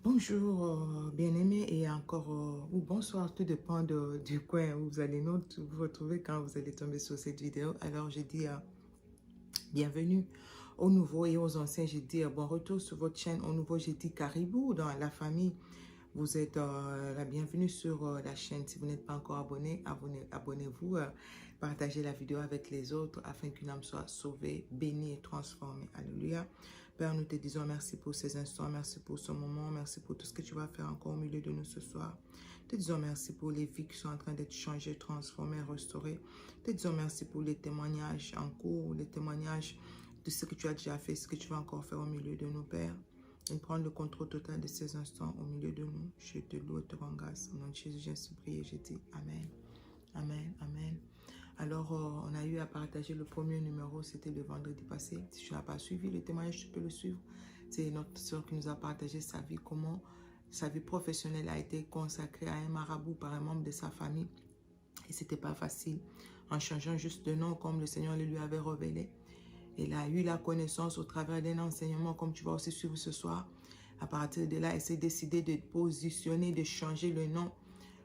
Bonjour, bien-aimés, et encore, ou bonsoir, tout dépend du coin où vous allez vous retrouver quand vous allez tomber sur cette vidéo. Alors, je dis bienvenue aux nouveaux et aux anciens. Je dis bon retour sur votre chaîne. Aux nouveaux, je dis caribou dans la famille. Vous êtes la bienvenue sur la chaîne. Si vous n'êtes pas encore abonné, abonnez-vous. Partagez la vidéo avec les autres afin qu'une âme soit sauvée, bénie et transformée. Alléluia. Père, nous te disons merci pour ces instants, merci pour ce moment, merci pour tout ce que tu vas faire encore au milieu de nous ce soir. Te disons merci pour les vies qui sont en train d'être changées, transformées, restaurées. Te disons merci pour les témoignages en cours, les témoignages de ce que tu as déjà fait, ce que tu vas encore faire au milieu de nous, Père. Et prendre le contrôle total de ces instants au milieu de nous. Je te loue et te rends grâce. Au nom de Jésus, j'ai ainsi prié. Je dis Amen. Amen. Amen. Alors, on a eu à partager le premier numéro, c'était le vendredi passé. Si tu n'as pas suivi le témoignage, tu peux le suivre. C'est notre soeur qui nous a partagé sa vie, comment sa vie professionnelle a été consacrée à un marabout par un membre de sa famille. Et ce n'était pas facile, en changeant juste de nom comme le Seigneur le lui avait révélé. Elle a eu la connaissance au travers d'un enseignement, comme tu vas aussi suivre ce soir. À partir de là, elle s'est décidée de positionner, de changer le nom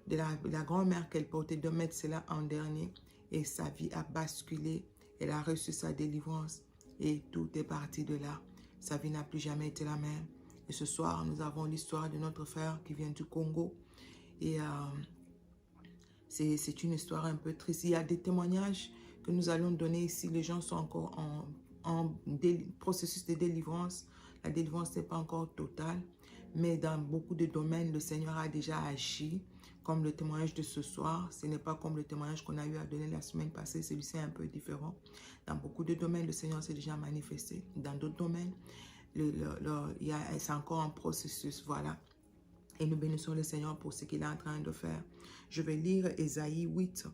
de la grand-mère qu'elle portait, de mettre cela en dernier. Et sa vie a basculé. Elle a reçu sa délivrance. Et tout est parti de là. Sa vie n'a plus jamais été la même. Et ce soir, nous avons l'histoire de notre frère qui vient du Congo. Et c'est une histoire un peu triste. Il y a des témoignages que nous allons donner ici. Les gens sont encore en processus de délivrance. La délivrance n'est pas encore totale. Mais dans beaucoup de domaines, le Seigneur a déjà agi. Comme le témoignage de ce soir, ce n'est pas comme le témoignage qu'on a eu à donner la semaine passée. Celui-ci est un peu différent. Dans beaucoup de domaines, le Seigneur s'est déjà manifesté. Dans d'autres domaines, c'est encore un processus. Voilà. Et nous bénissons le Seigneur pour ce qu'il est en train de faire. Je vais lire Ésaïe 8.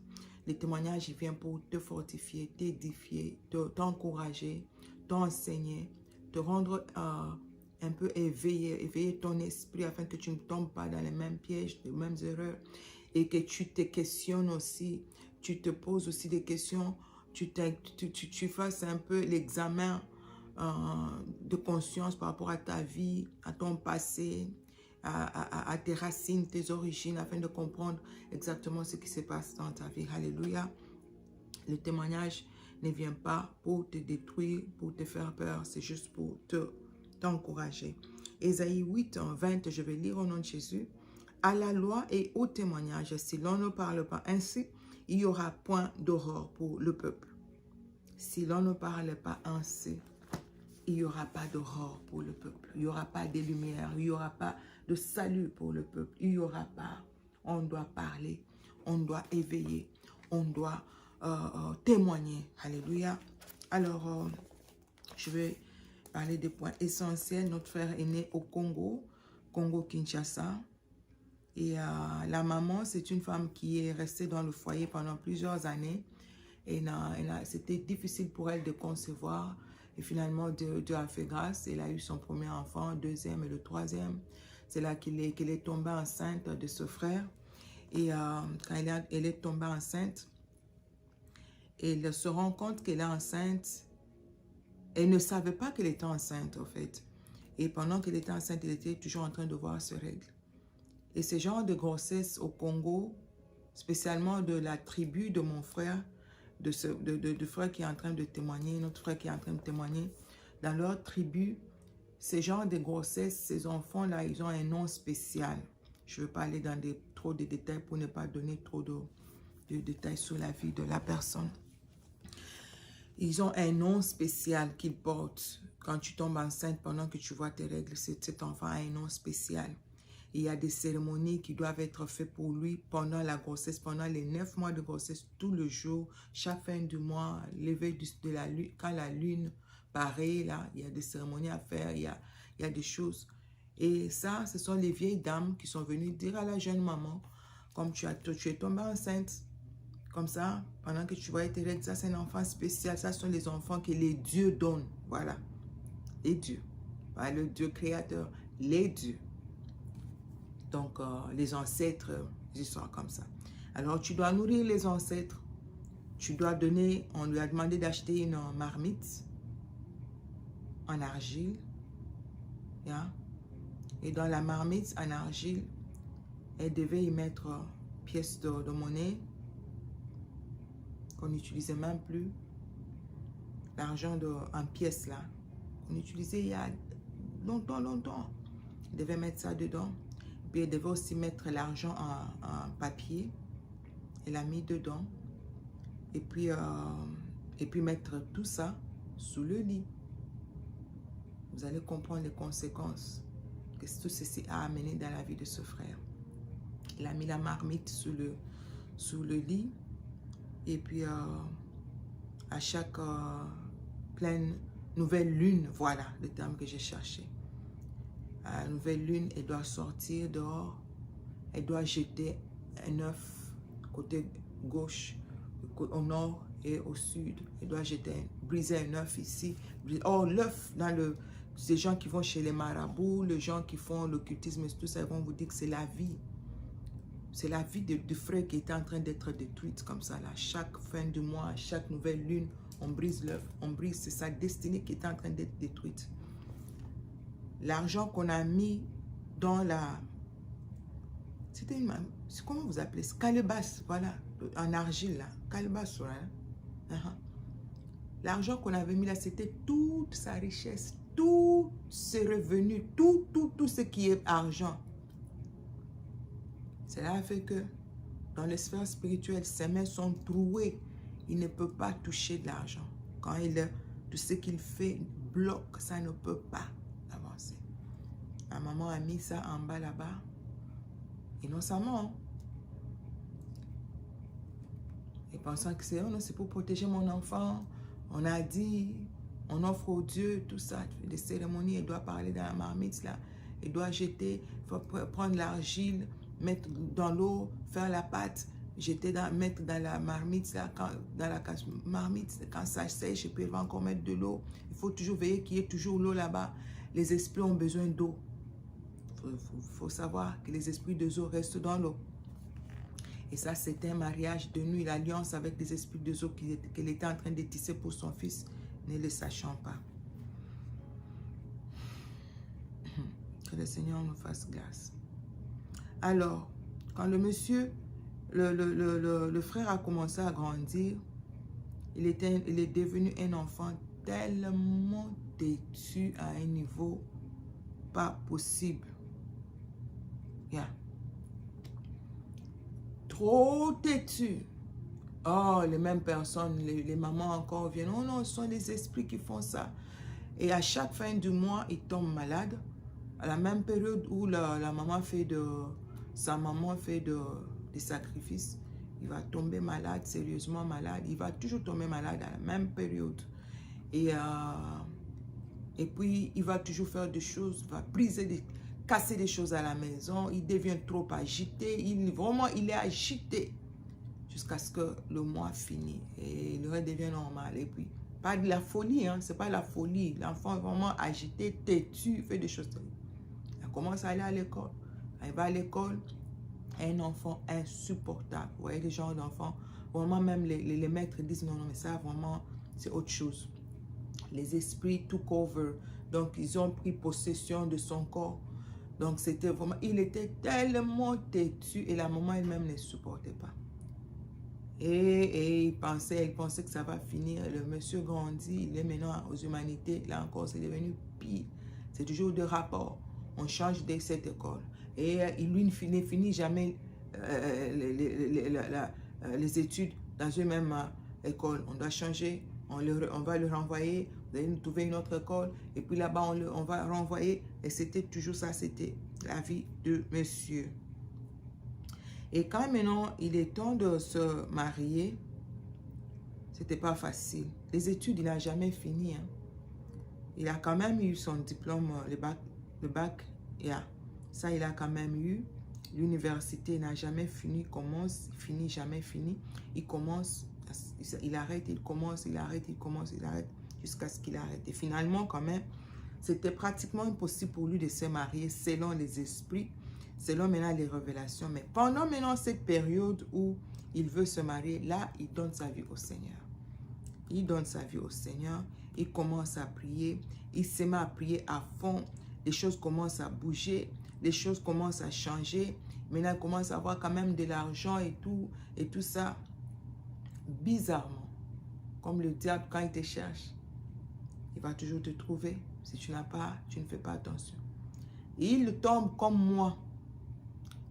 Le témoignage, il vient pour te fortifier, t'édifier, t'encourager, t'enseigner, te rendre un peu éveiller ton esprit afin que tu ne tombes pas dans les mêmes pièges, les mêmes erreurs, et que tu te questionnes aussi, tu te poses aussi des questions, tu fasses un peu l'examen de conscience par rapport à ta vie, à ton passé, à tes racines, tes origines, afin de comprendre exactement ce qui se passe dans ta vie. Alléluia. Le témoignage ne vient pas pour te détruire, pour te faire peur, c'est juste pour t'encourager. Ésaïe 8, 20, je vais lire au nom de Jésus. À la loi et au témoignage, si l'on ne parle pas ainsi, il n'y aura point d'aurore pour le peuple. Si l'on ne parle pas ainsi, il n'y aura pas d'aurore pour le peuple. Il n'y aura pas de lumière. Il n'y aura pas de salut pour le peuple. Il n'y aura pas. On doit parler. On doit éveiller. On doit témoigner. Alléluia. Alors, je vais parler des points essentiels. Notre frère est né au Congo, Congo-Kinshasa. Et la maman, c'est une femme qui est restée dans le foyer pendant plusieurs années. Et c'était difficile pour elle de concevoir. Et finalement, Dieu a fait grâce. Elle a eu son premier enfant, deuxième et le troisième. C'est là qu'elle est tombée enceinte de ce frère. Et quand elle est tombée enceinte, elle se rend compte qu'elle est enceinte. Elle ne savait pas qu'elle était enceinte, en fait. Et pendant qu'elle était enceinte, elle était toujours en train de voir ses règles. Et ce genre de grossesse au Congo, spécialement de la tribu de mon frère, de frère qui est en train de témoigner, notre frère qui est en train de témoigner, dans leur tribu, ce genre de grossesse, ces enfants-là, ils ont un nom spécial. Je ne veux pas aller dans trop de détails pour ne pas donner trop de détails sur la vie de la personne. Ils ont un nom spécial qu'ils portent. Quand tu tombes enceinte, pendant que tu vois tes règles, cet enfant a un nom spécial. Il y a des cérémonies qui doivent être faites pour lui pendant la grossesse, pendant les 9 mois de grossesse, tout le jour, chaque fin du mois, l'éveil de la lune, quand la lune paraît, là, il y a des cérémonies à faire, il y a des choses. Et ça, ce sont les vieilles dames qui sont venues dire à la jeune maman, comme tu es tombée enceinte, comme ça, pendant que tu vois tes règles, ça c'est un enfant spécial, ça sont les enfants que les dieux donnent, voilà, les dieux, pas le Dieu créateur, les dieux. Donc, les ancêtres, des histoires comme ça. Alors, tu dois nourrir les ancêtres. Tu dois donner, on lui a demandé d'acheter une marmite en argile. Yeah. Et dans la marmite en argile, elle devait y mettre pièces de monnaie qu'on n'utilisait même plus. L'argent en pièces là, qu'on utilisait il y a longtemps. Elle devait mettre ça dedans. Puis elle devait aussi mettre l'argent en papier. Elle l'a mis dedans. Et puis mettre tout ça sous le lit. Vous allez comprendre les conséquences que tout ceci a amené dans la vie de ce frère. Il a mis la marmite sous le lit. Et puis, à chaque pleine nouvelle lune, voilà le terme que j'ai cherché. À la nouvelle lune, elle doit sortir dehors. Elle doit jeter un œuf côté gauche, au nord et au sud. Elle doit briser un œuf ici. Oh, l'œuf, ces gens qui vont chez les marabouts, les gens qui font l'occultisme, tout ça, ils vont vous dire que c'est la vie. C'est la vie du frère qui était en train d'être détruite comme ça. Là. Chaque fin du mois, chaque nouvelle lune, on brise l'œuf. On brise, c'est sa destinée qui était en train d'être détruite. L'argent qu'on a mis dans la... C'était une... Comment vous appelez ça? Calebasse, voilà. En argile, là. Calebasse, voilà. L'argent qu'on avait mis là, c'était toute sa richesse, tous ses revenus, tout ce qui est argent. Cela fait que dans les sphères spirituelles, ses mains sont trouées. Il ne peut pas toucher de l'argent. Quand tout ce qu'il fait bloque, ça ne peut pas avancer. Ma maman a mis ça en bas là-bas. Innocemment. Et pensant que c'est pour protéger mon enfant. On a dit, on offre au Dieu, tout ça. Des cérémonies, elle doit parler dans la marmite là. Elle doit jeter, il faut prendre l'argile, mettre dans l'eau, faire la pâte, mettre dans la marmite, là, dans la marmite, quand ça sèche, et puis elle va encore mettre de l'eau. Il faut toujours veiller qu'il y ait toujours l'eau là-bas. Les esprits ont besoin d'eau. Il faut savoir que les esprits de eau restent dans l'eau. Et ça, c'était un mariage de nuit, l'alliance avec les esprits de eau qu'elle était en train de tisser pour son fils, ne le sachant pas. Que le Seigneur nous fasse grâce. Alors, quand le monsieur, le frère a commencé à grandir, il est devenu un enfant tellement têtu à un niveau pas possible. Yeah. Trop têtu. Oh, les mêmes personnes, les mamans encore viennent. Oh non, ce sont les esprits qui font ça. Et à chaque fin du mois, il tombe malade. À la même période où la maman fait sa maman fait des sacrifices, il va tomber malade, sérieusement malade. Il va toujours tomber malade à la même période. Et puis, il va toujours faire des choses, il va casser des choses à la maison. Il devient trop agité. Il est agité jusqu'à ce que le mois finisse. Et il redevient normal. Et puis, pas de la folie, hein, c'est pas la folie. L'enfant est vraiment agité, têtu, fait des choses. Il commence à aller à l'école. Il va à l'école, un enfant insupportable. Vous voyez, les genres d'enfants, vraiment même les maîtres disent non, mais ça vraiment, c'est autre chose. Les esprits took over. Donc, ils ont pris possession de son corps. Donc, c'était vraiment, il était tellement têtu et la maman elle-même ne supportait pas. Et elle pensait que ça va finir. Le monsieur grandit, il est maintenant aux humanités. Là encore, c'est devenu pire. C'est toujours de rapport. On change de cette école. Et lui ne finit jamais les études dans une même école. On doit changer, on va le renvoyer, vous allez nous trouver une autre école. Et puis là-bas, on va renvoyer. Et c'était toujours ça, c'était la vie de monsieur. Et quand maintenant il est temps de se marier, c'était pas facile. Les études, il n'a jamais fini. Hein. Il a quand même eu son diplôme, le bac, yeah. Ça, il a quand même eu. L'université n'a jamais fini, commence, finit, jamais fini. Il commence, il arrête, il commence, il arrête, il commence, il arrête, jusqu'à ce qu'il arrête. Et finalement, quand même, c'était pratiquement impossible pour lui de se marier selon les esprits, selon maintenant les révélations. Mais pendant maintenant cette période où il veut se marier, là, il donne sa vie au Seigneur. Il donne sa vie au Seigneur. Il commence à prier. Il se met à prier à fond. les choses commencent à bouger, les choses commencent à changer. Maintenant, il commence à avoir quand même de l'argent et tout ça. Bizarrement, comme le diable, quand il te cherche, il va toujours te trouver. Si tu n'as pas, tu ne fais pas attention. Il tombe comme moi.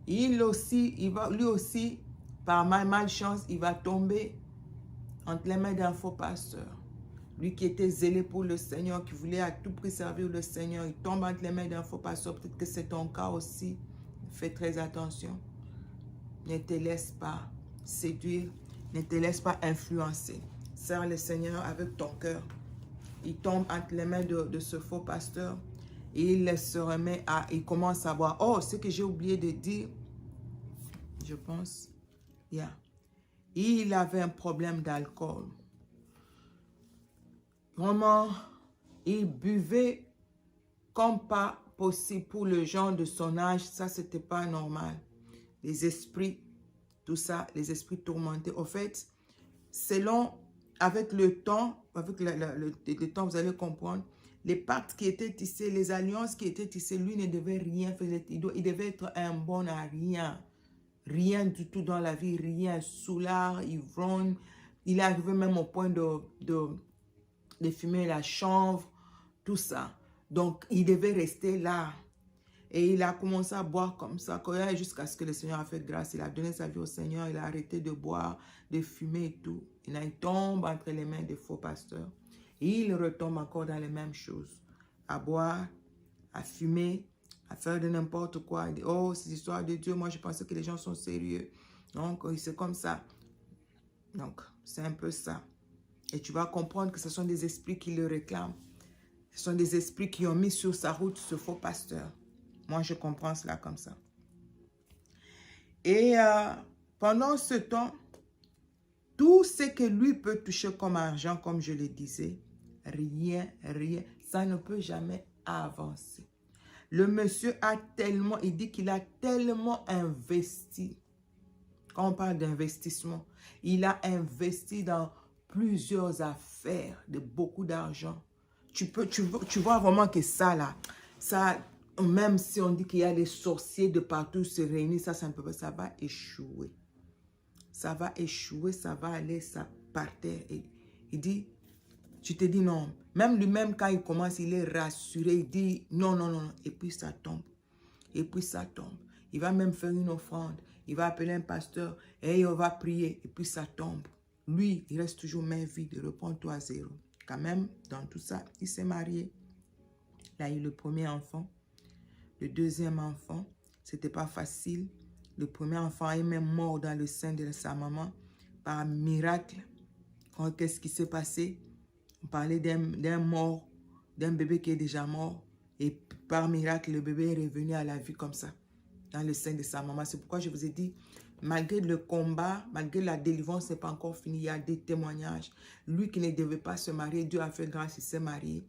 Lui aussi, par malchance, il va tomber entre les mains d'un faux pasteur. Lui qui était zélé pour le Seigneur, qui voulait à tout prix servir le Seigneur, il tombe entre les mains d'un faux pasteur. Peut-être que c'est ton cas aussi. Fais très attention. Ne te laisse pas séduire. Ne te laisse pas influencer. Sers le Seigneur avec ton cœur. Il tombe entre les mains de ce faux pasteur. Et il se remet à... Il commence à voir. Oh, ce que j'ai oublié de dire. Je pense. Yeah. Il avait un problème d'alcool. Vraiment, il buvait comme pas possible pour le genre de son âge. Ça, c'était pas normal. Les esprits, tout ça, les esprits tourmentés. Au fait, selon, avec le temps, le temps, vous allez comprendre, les pactes qui étaient tissés, les alliances qui étaient tissées, lui ne devait rien faire. Il devait être un bon à rien. Rien du tout dans la vie, rien. Soulard, ivrogne. Il est arrivé même au point de fumer la chanvre, tout ça. Donc, il devait rester là. Et il a commencé à boire comme ça, jusqu'à ce que le Seigneur a fait grâce. Il a donné sa vie au Seigneur, il a arrêté de boire, de fumer et tout. Il tombe entre les mains des faux pasteurs. Et il retombe encore dans les mêmes choses. À boire, à fumer, à faire de n'importe quoi. Il dit, oh, c'est l'histoire de Dieu, moi je pensais que les gens sont sérieux. Donc, c'est comme ça. Donc, c'est un peu ça. Et tu vas comprendre que ce sont des esprits qui le réclament. Ce sont des esprits qui ont mis sur sa route ce faux pasteur. Moi, je comprends cela comme ça. Et pendant ce temps, tout ce que lui peut toucher comme argent, comme je le disais, rien, ça ne peut jamais avancer. Le monsieur a tellement, il dit qu'il a tellement investi. Quand on parle d'investissement, il a investi dans plusieurs affaires de beaucoup d'argent. Tu vois vraiment que ça là, ça, même si on dit qu'il y a des sorciers de partout se réunir, ça ne peut pas, ça va échouer. Ça va échouer, ça va aller, ça par terre. Et il dit, tu te dis non. Même lui-même, quand il commence, il est rassuré, il dit non, non, non. Et puis ça tombe. Et puis ça tombe. Il va même faire une offrande. Il va appeler un pasteur et on va prier. Et puis ça tombe. Lui, il reste toujours main vide. Il reprend tout à zéro. Quand même, dans tout ça, il s'est marié. Il a eu le premier enfant. Le deuxième enfant, c'était pas facile. Le premier enfant est même mort dans le sein de sa maman par miracle. Qu'est-ce qui s'est passé? On parlait d'un mort, d'un bébé qui est déjà mort. Et par miracle, le bébé est revenu à la vie comme ça, dans le sein de sa maman. C'est pourquoi je vous ai dit, malgré le combat, malgré la délivrance, ce n'est pas encore fini. Il y a des témoignages. Lui qui ne devait pas se marier, Dieu a fait grâce, il s'est marié.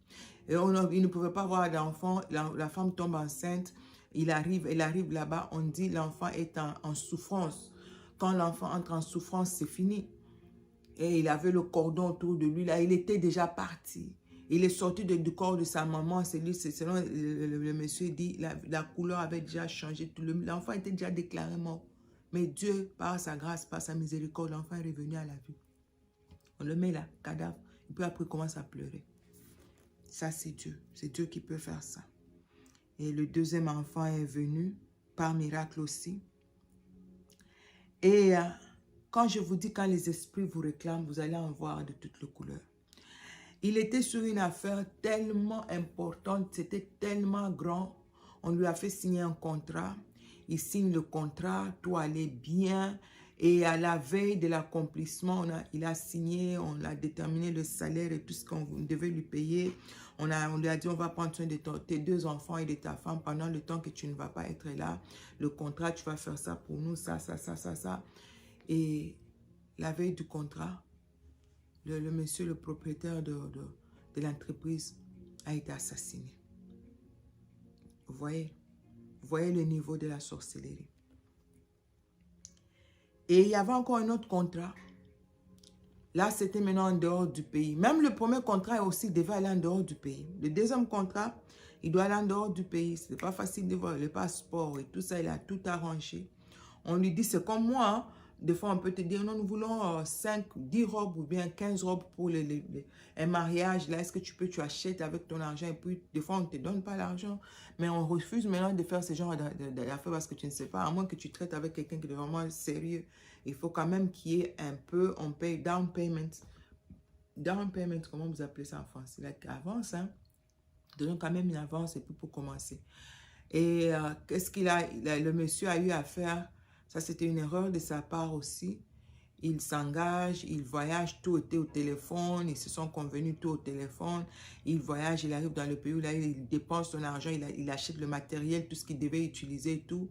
Et il ne pouvait pas avoir d'enfant. La femme tombe enceinte. Elle arrive là-bas. On dit l'enfant est en souffrance. Quand l'enfant entre en souffrance, c'est fini. Et il avait le cordon autour de lui. Là, il était déjà parti. Il est sorti du corps de sa maman. Selon le monsieur dit, la couleur avait déjà changé. L'enfant était déjà déclaré mort. Mais Dieu, par sa grâce, par sa miséricorde, l'enfant est revenu à la vie. On le met là, cadavre. Et puis après, il commence à pleurer. Ça, c'est Dieu. C'est Dieu qui peut faire ça. Et le deuxième enfant est venu, par miracle aussi. Et quand je vous dis, quand les esprits vous réclament, vous allez en voir de toutes les couleurs. Il était sur une affaire tellement importante, c'était tellement grand. On lui a fait signer un contrat. Il signe le contrat, tout allait bien. Et à la veille de l'accomplissement, il a signé, on a déterminé le salaire et tout ce qu'on devait lui payer. On lui a dit, on va prendre soin de tes deux enfants et de ta femme pendant le temps que tu ne vas pas être là. Le contrat, tu vas faire ça pour nous, ça. Et la veille du contrat, le monsieur, le propriétaire de l'entreprise a été assassiné. Vous voyez le niveau de la sorcellerie. Et il y avait encore un autre contrat. Là, c'était maintenant en dehors du pays. Même le premier contrat aussi devait aller en dehors du pays. Le deuxième contrat, Il doit aller en dehors du pays. Ce n'est pas facile de voir le passeport et tout ça. Il a tout arrangé. On lui dit, c'est comme moi. Hein. Des fois, on peut te dire, non, nous voulons 5, 10 robes ou bien 15 robes pour un mariage. Là, est-ce que tu achètes avec ton argent? Et puis, des fois, on ne te donne pas l'argent. Mais on refuse maintenant de faire ce genre d'affaires parce que tu ne sais pas. À moins que tu traites avec quelqu'un qui est vraiment sérieux. Il faut quand même qu'il y ait un peu, on paye down payment. Down payment, comment vous appelez ça en français? Là, avance, hein? Donnons quand même une avance et puis pour commencer. Et qu'est-ce le monsieur a eu à faire? Ça, c'était une erreur de sa part aussi. Il s'engage, il voyage, tout était au téléphone, ils se sont convenus tout au téléphone. Il voyage, il arrive dans le pays où là, il dépense son argent, il achète le matériel, tout ce qu'il devait utiliser et tout.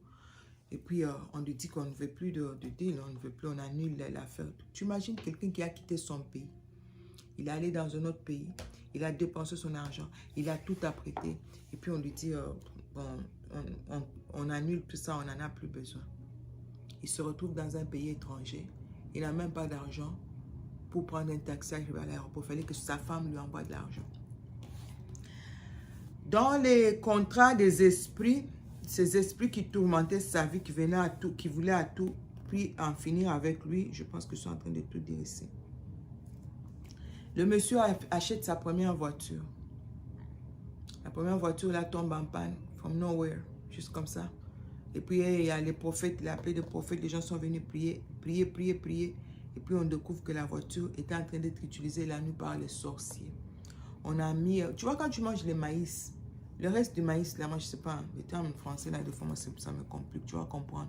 Et puis, on lui dit qu'on ne veut plus de deal, on ne veut plus, on annule l'affaire. Tu imagines quelqu'un qui a quitté son pays. Il est allé dans un autre pays, il a dépensé son argent, il a tout apprêté. Et puis, on lui dit, on annule tout ça, on n'en a plus besoin. Il se retrouve dans un pays étranger. Il n'a même pas d'argent pour prendre un taxi à l'aéroport. Il fallait que sa femme lui envoie de l'argent. Dans les contrats des esprits, ces esprits qui tourmentaient sa vie, qui voulaient à tout prix en finir avec lui, je pense que je suis en train de tout dire ici. Le monsieur achète sa première voiture. La première voiture, là, tombe en panne, from nowhere, juste comme ça. Et puis, il y a les prophètes, il a appelé des prophètes, les gens sont venus prier. Et puis, on découvre que la voiture était en train d'être utilisée la nuit par les sorciers. On a mis, tu vois, quand tu manges le maïs, le reste du maïs, là, moi, je sais pas, le terme français, là, des fois, moi, ça me complique, tu vas comprendre.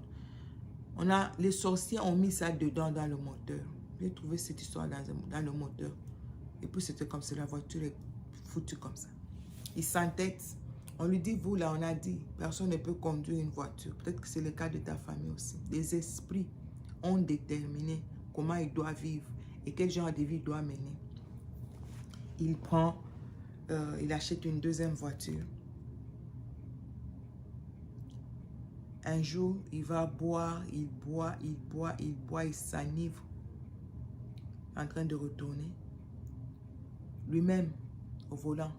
Les sorciers ont mis ça dedans dans le moteur. J'ai trouvé cette histoire dans le moteur. Et puis, c'était comme ça, la voiture est foutue comme ça. Il s'entête. On lui dit, vous, là, on a dit, personne ne peut conduire une voiture. Peut-être que c'est le cas de ta famille aussi. Les esprits ont déterminé comment il doit vivre et quel genre de vie il doit mener. Il achète une deuxième voiture. Un jour, il va boire, il s'enivre en train de retourner. Lui-même, au volant.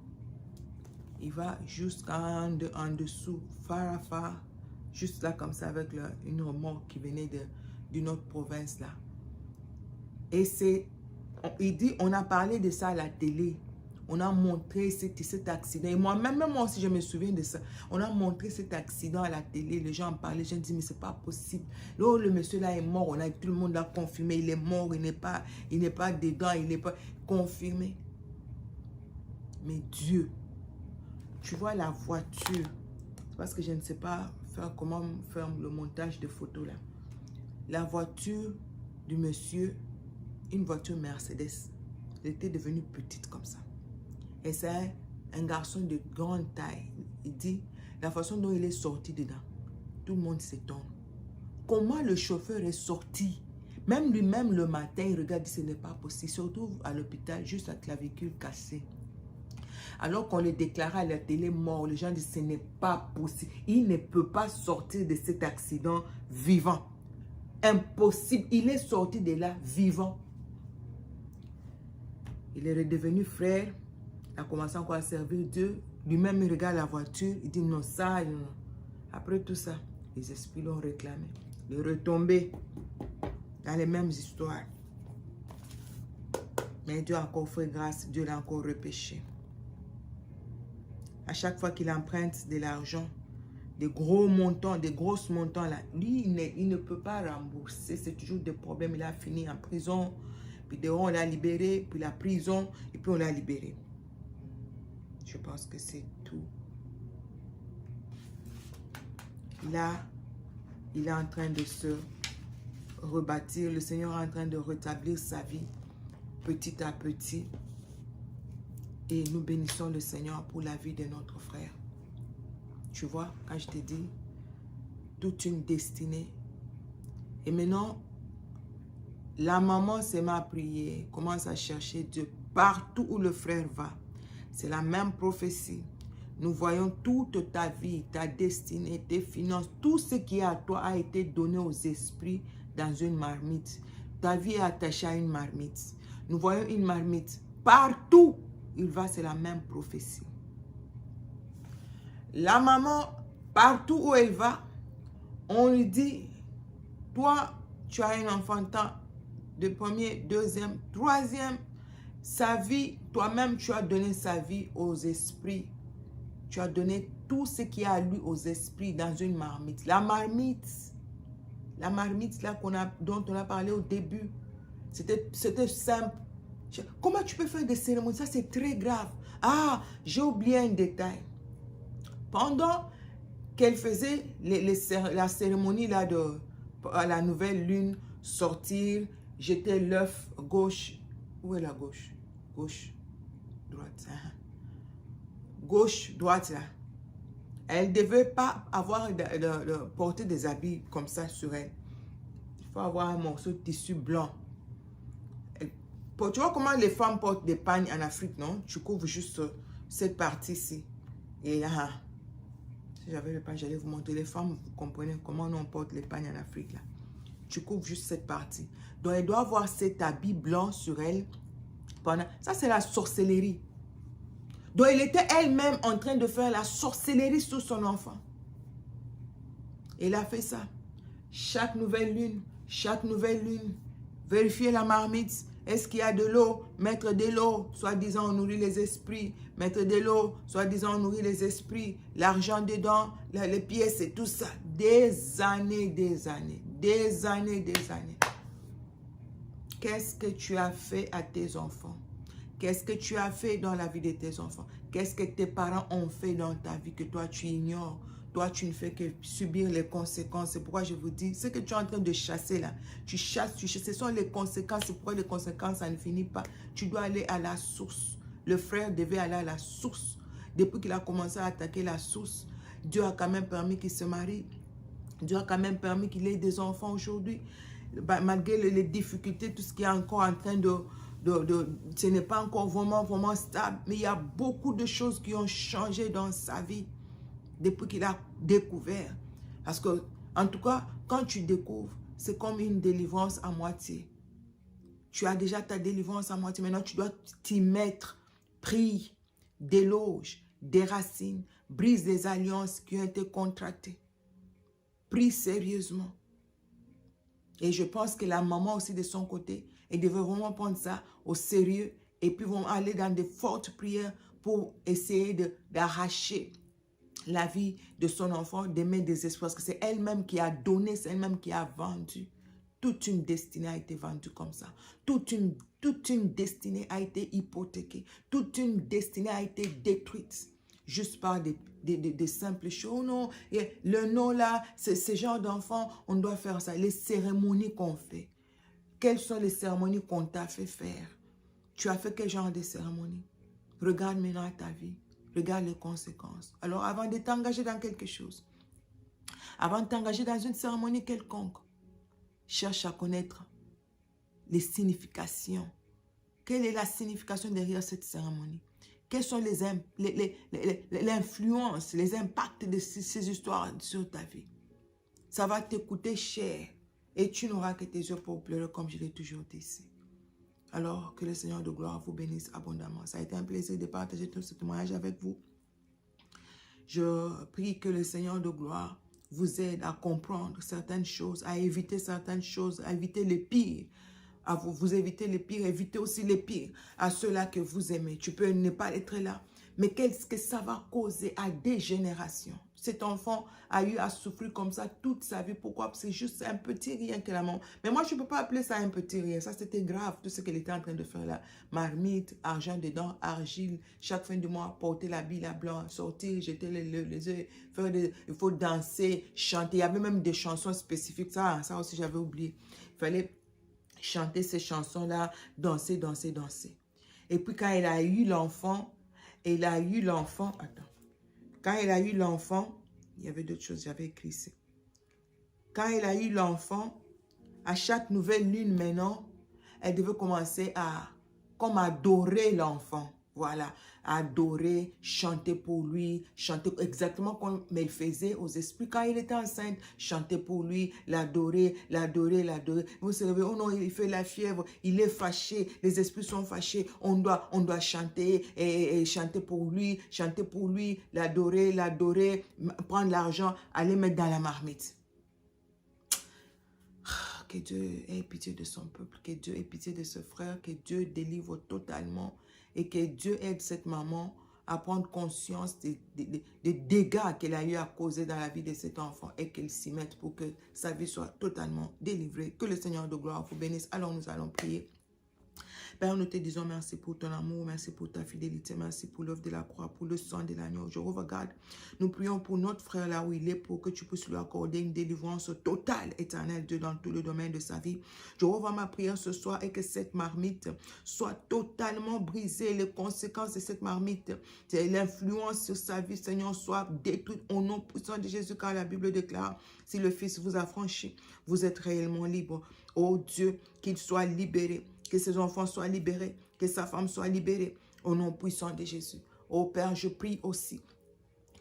Il va jusqu'en dessous, phare, juste là comme ça avec une remorque qui venait d'une autre province là. Et il dit, on a parlé de ça à la télé. On a montré cet accident. Et moi-même, moi aussi, je me souviens de ça. On a montré cet accident à la télé. Les gens en parlaient. Je me dis, mais c'est pas possible. Là, le monsieur là est mort. Tout le monde l'a confirmé. Il est mort. Il n'est pas dedans. Il n'est pas confirmé. Mais Dieu, tu vois la voiture, parce que je ne sais pas comment faire le montage de photos là. La voiture du monsieur, une voiture Mercedes, elle était devenue petite comme ça. Et c'est un garçon de grande taille. Il dit, la façon dont il est sorti dedans, tout le monde s'étonne. Comment le chauffeur est sorti? Même lui-même le matin, il regarde, il dit, ce n'est pas possible. Il se retrouve à l'hôpital, juste la clavicule cassée. Alors qu'on le déclarait à la télé mort, les gens disent ce n'est pas possible. Il ne peut pas sortir de cet accident vivant. Impossible. Il est sorti de là vivant. Il est redevenu frère. Il a commencé encore à servir Dieu. Lui-même, il regarde la voiture. Il dit non, ça, non. Après tout ça, les esprits l'ont réclamé. Il est retombé dans les mêmes histoires. Mais Dieu a encore fait grâce. Dieu l'a encore repêché. À chaque fois qu'il emprunte de l'argent, des gros montants, des grosses montants, là, lui, il ne peut pas rembourser. C'est toujours des problèmes. Il a fini en prison, puis dehors, on l'a libéré, puis la prison, et puis on l'a libéré. Je pense que c'est tout. Là, il est en train de se rebâtir. Le Seigneur est en train de rétablir sa vie petit à petit. Et nous bénissons le Seigneur pour la vie de notre frère. Tu vois, quand je te dis, toute une destinée. Et maintenant, la maman s'est mise à prier, commence à chercher Dieu partout où le frère va. C'est la même prophétie. Nous voyons toute ta vie, ta destinée, tes finances, tout ce qui est à toi a été donné aux esprits dans une marmite. Ta vie est attachée à une marmite. Nous voyons une marmite partout. Il va, c'est la même prophétie. La maman, partout où elle va, on lui dit, toi, tu as un enfantin de premier, deuxième, troisième, sa vie, toi-même, tu as donné sa vie aux esprits. Tu as donné tout ce qu'il y a à lui aux esprits dans une marmite. La marmite là dont on a parlé au début, c'était simple. Comment tu peux faire des cérémonies? Ça, c'est très grave. Ah, j'ai oublié un détail. Pendant qu'elle faisait la cérémonie là à la nouvelle lune, sortir, jeter l'œuf gauche. Où est la gauche? Gauche, droite. Gauche, droite là. Elle ne devait pas avoir porter des habits comme ça sur elle. Il faut avoir un morceau de tissu blanc. Tu vois comment les femmes portent des pagnes en Afrique, non? Tu couvres juste cette partie-ci. Et là, si j'avais le pagne, j'allais vous montrer. Les femmes, vous comprenez comment on porte les pagnes en Afrique, là. Tu couvres juste cette partie. Donc, elle doit avoir cet habit blanc sur elle. Ça, c'est la sorcellerie. Donc, elle était elle-même en train de faire la sorcellerie sur son enfant. Elle a fait ça. Chaque nouvelle lune, vérifier la marmite. Est-ce qu'il y a de l'eau? Mettre de l'eau, soi-disant on nourrit les esprits. Mettre de l'eau, soi-disant on nourrit les esprits. L'argent dedans, les pièces et tout ça. Des années. Qu'est-ce que tu as fait à tes enfants? Qu'est-ce que tu as fait dans la vie de tes enfants? Qu'est-ce que tes parents ont fait dans ta vie que toi tu ignores? Toi, tu ne fais que subir les conséquences. C'est pourquoi je vous dis, ce que tu es en train de chasser là, tu chasses, ce sont les conséquences. C'est pourquoi les conséquences, ça ne finit pas. Tu dois aller à la source. Le frère devait aller à la source. Depuis qu'il a commencé à attaquer la source, Dieu a quand même permis qu'il se marie. Dieu a quand même permis qu'il ait des enfants aujourd'hui. Malgré les difficultés, tout ce qui est encore en train ce n'est pas encore vraiment stable. Mais il y a beaucoup de choses qui ont changé dans sa vie depuis qu'il a découvert. Parce que, en tout cas, quand tu découvres, c'est comme une délivrance à moitié. Tu as déjà ta délivrance à moitié. Maintenant, tu dois t'y mettre. Prie, déloge, déracine, brise les alliances qui ont été contractées. Prie sérieusement. Et je pense que la maman aussi de son côté, elle devait vraiment prendre ça au sérieux et puis vont aller dans de fortes prières pour essayer d'arracher la vie de son enfant des mains des esprits. Parce que c'est elle-même qui a donné, c'est elle-même qui a vendu. Toute une destinée a été vendue comme ça. Toute une destinée a été hypothéquée. Toute une destinée a été détruite. Juste par des simples choses. Non, et le nom là, c'est ce genre d'enfant, on doit faire ça. Les cérémonies qu'on fait. Quelles sont les cérémonies qu'on t'a fait faire? Tu as fait quel genre de cérémonie? Regarde maintenant ta vie. Regarde les conséquences. Alors, avant de t'engager dans quelque chose, avant de t'engager dans une cérémonie quelconque, cherche à connaître les significations. Quelle est la signification derrière cette cérémonie? Quelles sont l'influence, les impacts de ces histoires sur ta vie? Ça va te coûter cher et tu n'auras que tes yeux pour pleurer comme je l'ai toujours dit ici. Alors, que le Seigneur de gloire vous bénisse abondamment. Ça a été un plaisir de partager tout ce témoignage avec vous. Je prie que le Seigneur de gloire vous aide à comprendre certaines choses, à éviter certaines choses, à éviter les pires. À vous éviter les pires, évitez aussi les pires à ceux-là que vous aimez. Tu peux ne pas être là, mais qu'est-ce que ça va causer à des générations? Cet enfant a eu à souffrir comme ça toute sa vie. Pourquoi? C'est juste un petit rien que la maman. Mais moi, je ne peux pas appeler ça un petit rien. Ça, c'était grave, tout ce qu'elle était en train de faire là. Marmite, argent dedans, argile. Chaque fin de mois, porter l'habit là blanc, sortir, jeter les œufs, il faut danser, chanter. Il y avait même des chansons spécifiques. Ça aussi, j'avais oublié. Il fallait chanter ces chansons-là, danser. Et puis, quand elle a eu l'enfant, attends. Quand elle a eu l'enfant, il y avait d'autres choses, j'avais écrit ici. Quand elle a eu l'enfant, à chaque nouvelle lune maintenant, elle devait commencer à comme adorer l'enfant. Voilà, adorer, chanter pour lui, chanter exactement comme il faisait aux esprits quand il était enceinte, chanter pour lui, l'adorer, l'adorer, l'adorer. Vous savez, oh non, il fait la fièvre, il est fâché, les esprits sont fâchés, on doit chanter et chanter pour lui, l'adorer, l'adorer, prendre l'argent, aller mettre dans la marmite. Que Dieu ait pitié de son peuple, que Dieu ait pitié de ce frère, que Dieu délivre totalement et que Dieu aide cette maman à prendre conscience des dégâts qu'elle a eu à causer dans la vie de cet enfant et qu'elle s'y mette pour que sa vie soit totalement délivrée. Que le Seigneur de gloire vous bénisse. Alors nous allons prier. Père, nous te disons merci pour ton amour, merci pour ta fidélité, merci pour l'œuvre de la croix, pour le sang de l'agneau. Je regarde, nous prions pour notre frère là où il est, pour que tu puisses lui accorder une délivrance totale, éternelle, Dieu, dans tout le domaine de sa vie. Je revois ma prière ce soir et que cette marmite soit totalement brisée, les conséquences de cette marmite, l'influence sur sa vie, Seigneur, soit détruite au nom puissant de Jésus, car la Bible déclare, si le Fils vous a franchi, vous êtes réellement libre. Oh Dieu, qu'il soit libéré, que ses enfants soient libérés, que sa femme soit libérée, au nom puissant de Jésus. Oh Père, je prie aussi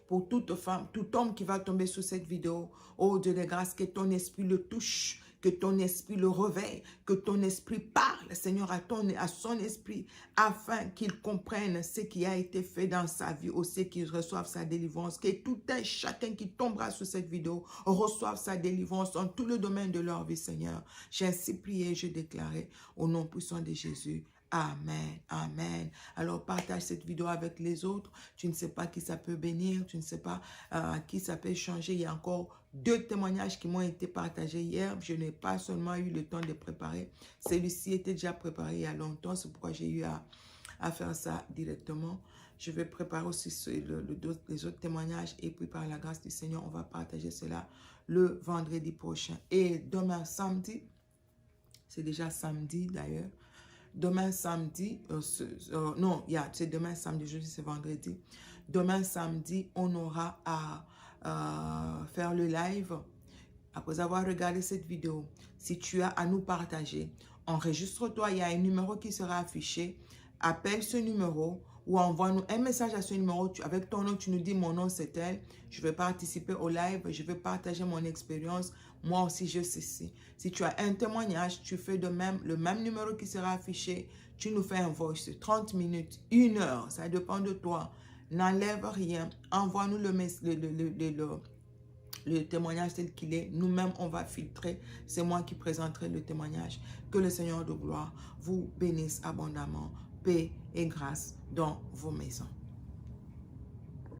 pour toute femme, tout homme qui va tomber sur cette vidéo. Oh Dieu de grâce, que ton esprit le touche, que ton esprit le réveille, que ton esprit parle, Seigneur, à son esprit, afin qu'il comprenne ce qui a été fait dans sa vie, aussi qu'il reçoive sa délivrance, que tout un chacun qui tombera sur cette vidéo reçoive sa délivrance dans tout le domaine de leur vie, Seigneur. J'ai ainsi prié, je déclarais, au nom puissant de Jésus. Amen, amen. Alors partage cette vidéo avec les autres. Tu ne sais pas qui ça peut bénir, tu ne sais pas à qui ça peut changer. Il y a encore 2 témoignages qui m'ont été partagés hier. Je n'ai pas seulement eu le temps de préparer. Celui-ci était déjà préparé il y a longtemps, c'est pourquoi j'ai eu à faire ça directement. Je vais préparer aussi les autres témoignages et puis par la grâce du Seigneur, on va partager cela le vendredi prochain. Et demain samedi, c'est déjà samedi d'ailleurs, demain samedi, c'est demain samedi, jeudi c'est vendredi. Demain samedi, on aura à faire le live. Après avoir regardé cette vidéo, si tu as à nous partager, enregistre-toi, il y a un numéro qui sera affiché. Appelle ce numéro ou envoie-nous un message à ce numéro. Avec ton nom, tu nous dis mon nom c'est tel. Je vais participer au live, je vais partager mon expérience. Moi aussi, je sais si. Si tu as un témoignage, tu fais de même, le même numéro qui sera affiché. Tu nous fais un voice de 30 minutes, 1 heure, ça dépend de toi. N'enlève rien. Envoie-nous le témoignage tel qu'il est. Nous-mêmes, on va filtrer. C'est moi qui présenterai le témoignage. Que le Seigneur de gloire vous bénisse abondamment. Paix et grâce dans vos maisons.